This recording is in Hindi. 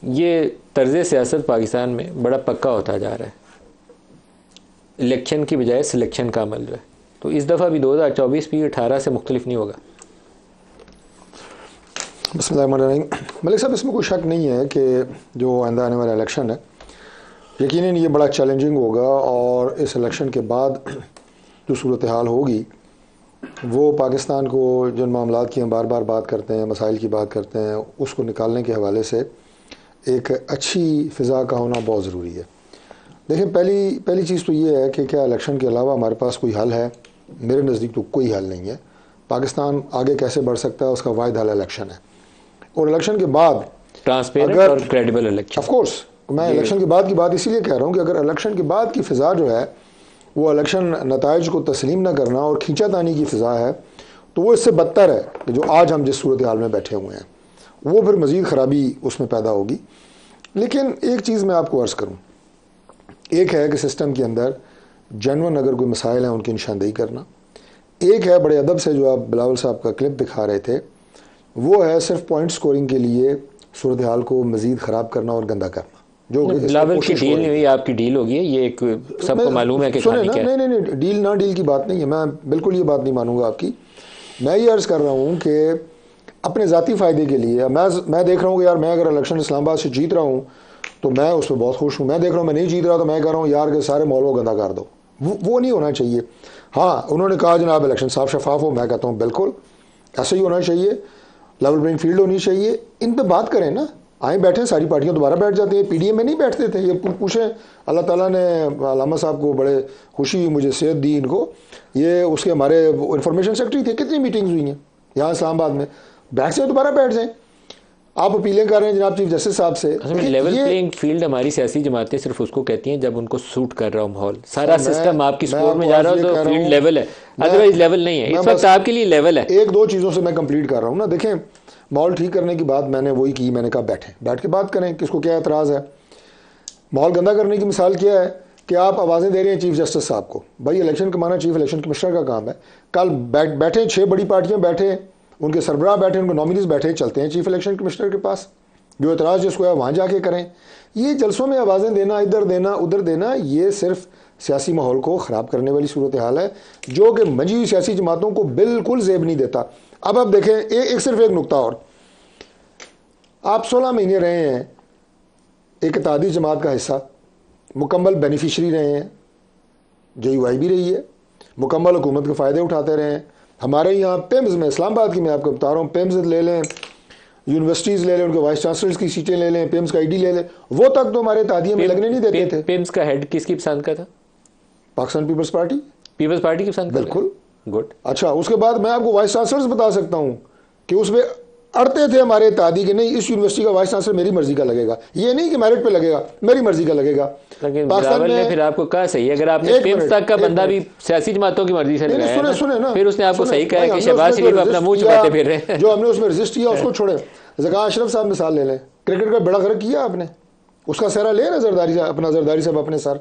ये तर्ज सियासत पाकिस्तान में बड़ा पक्का होता जा रहा है। इलेक्शन की बजाय सिलेक्शन का अमल जो है, तो इस दफ़ा भी 2024 भी 18 से मुख्तलिफ नहीं होगा। बिस्मिल्लाहिर्रहमानिर्रहीम। मलिक साहब, इसमें कोई शक नहीं है कि जो आइंदा आने वाला इलेक्शन है यकीनन ये बड़ा चैलेंजिंग होगा, और इस इलेक्शन के बाद जो सूरत हाल होगी वो पाकिस्तान को जिन मामलात की हम बार बार बात करते हैं, मसाइल की बात करते हैं, उसको निकालने के हवाले से एक अच्छी फ़िज़ा का होना बहुत ज़रूरी है। देखें, पहली चीज़ तो ये है कि क्या इलेक्शन के अलावा हमारे पास कोई हल है? मेरे नज़दीक तो कोई हल नहीं है। पाकिस्तान आगे कैसे बढ़ सकता है उसका वाहिद हल इलेक्शन है, और इलेक्शन के बाद ट्रांसपेरेंट और क्रेडिबल इलेक्शन। ऑफ कोर्स मैं इलेक्शन के बाद की बात इसीलिए कह रहा हूँ कि अगर इलेक्शन के बाद की फ़िज़ा जो है वो इलेक्शन नताइज को तस्लीम ना करना और खींचातानी की फ़िज़ा है, तो वो इससे बदतर है कि जो आज हम जिस सूरत हाल में बैठे हुए हैं, वो फिर मज़ीद ख़राबी उसमें पैदा होगी। लेकिन एक चीज़ मैं आपको अर्ज़ करूँ, एक है कि सिस्टम के अंदर जनवन अगर कोई मसाइल हैं उनकी निशानदेही करना, एक है बड़े अदब से जो आप बिलावल साहब का क्लिप दिखा रहे थे, वो है सिर्फ पॉइंट स्कोरिंग के लिए सूरत हाल को मज़ीद ख़राब करना और गंदा करना। जो बिलावल की डील नहीं हुई, आपकी डील होगी, ये एक सबको मालूम है कि सुने ना, नहीं डील ना डील की बात नहीं है, मैं बिल्कुल ये बात नहीं मानूंगा आपकी। मैं ये अर्ज़ कर रहा हूँ कि अपने ज़ाती फ़ायदे के लिए मैं देख रहा हूँ कि यार मैं अगर इलेक्शन इस्लामाबाद से जीत रहा हूँ तो मैं उस पर बहुत खुश हूँ। मैं देख रहा हूँ मैं नहीं जीत रहा तो मैं कह रहा हूँ यार के सारे माहौल को गंदा कर दो। वो नहीं होना चाहिए। हाँ, उन्होंने कहा जनाब इलेक्शन साफ शफाफ हो, मैं कहता हूँ बिल्कुल ऐसा ही होना चाहिए, लेवल प्लेइंग फील्ड होनी चाहिए। इन पर बात करें ना, आए बैठे सारी पार्टियां दोबारा बैठ जाती हैं। पीडीएम में नहीं बैठते थे, ये पूछें, अल्लाह ताला ने अलामा साहब को बड़े खुशी हुई, मुझे सेहत दी इनको, ये उसके हमारे इंफॉर्मेशन सेक्रेटरी थे, कितनी मीटिंग्स हुई हैं यहाँ इस्लामाबाद में, बैठ से दोबारा बैठ जाएं। आप अपीलें कर रहे हैं जनाब चीफ जस्टिस साहब से। लेवल प्लेइंग फील्ड हमारी सियासी जमातें सिर्फ उसको कहती हैं जब उनको सूट कर रहा हो माहौल, सारा सिस्टम आपकी स्कोर में जा रहा हो तो फील्ड लेवल है, अदरवाइज लेवल नहीं है। इस वक्त आपके लिए लेवल है। एक दो चीज़ों से मैं कंप्लीट कर रहा हूँ ना। देखें, माहौल ठीक करने की बात मैंने वही की, मैंने कहा बैठ के बात करें, किसको क्या एतराज़ है। माहौल गंदा करने की मिसाल क्या है कि आप आवाज़ें दे रहे हैं चीफ जस्टिस साहब को। भाई इलेक्शन कमाना चीफ इलेक्शन कमिश्नर का काम है। कल बैठे 6 बड़ी पार्टियां बैठे, उनके सरबराह बैठे, उनके नॉमिनीज बैठे, चलते हैं चीफ इलेक्शन कमिश्नर के पास, जो एतराज़ जिसको है वहाँ जाके करें। ये जलसों में आवाज़ें देना, इधर देना उधर देना, ये सिर्फ सियासी माहौल को ख़राब करने वाली सूरत हाल है, जो कि मंजी हुई सियासी जमातों को बिल्कुल जेब नहीं देता। अब आप देखें, एक सिर्फ एक नुकता और, आप 16 महीने रहे हैं एक इत्तेहादी जमात का हिस्सा, मुकम्मल बेनिफिशरी रहे हैं, JUI भी रही है, मुकम्मल हुकूमत के फ़ायदे उठाते रहे हैं। हमारे यहाँ पिम्स में, इस्लामाबाद की मैं आपको बता रहा हूँ, पिम्स ले लें, यूनिवर्सिटीज़ ले लें, उनके वाइस चांसलर्स की सीटें ले लें, पिम्स का ID ले लें, वो तक तो हमारे इत्तेहादिया में लगने नहीं देते थे। पिम्स का हेड किसकी पसंद का था? पाकिस्तान पीपल्स पार्टी की पसंद। बिल्कुल, गुड। अच्छा, उसके बाद मैं आपको वाइस चांसलर्स बता सकता हूँ कि उसमें अड़ते थे हमारे इत्तेहादी के, नहीं इस यूनिवर्सिटी का वाइस चांसलर मेरी मर्जी का लगेगा, ये नहीं कि मेरिट पे लगेगा, मेरी मर्जी का लगेगा। लेकिन बिलावल ने फिर आपको कहा सही, अगर आपने पिम्स तक का बंदा भी सियासी जमातों की मर्जी से लगाया ना, फिर उसने आपको सही कहा कि शहबाज शरीफ अपना मुंह छुपाते फिर रहे हैं। जो हमने उसमें रजिस्ट किया उसको छोड़े। ज़का अशरफ साहब मिसाल ले लें, क्रिकेट का बड़ा गर्क किया आपने, उसका सहरा ले ना जरदारी साहब, अपना जरदारी साहब अपने सर।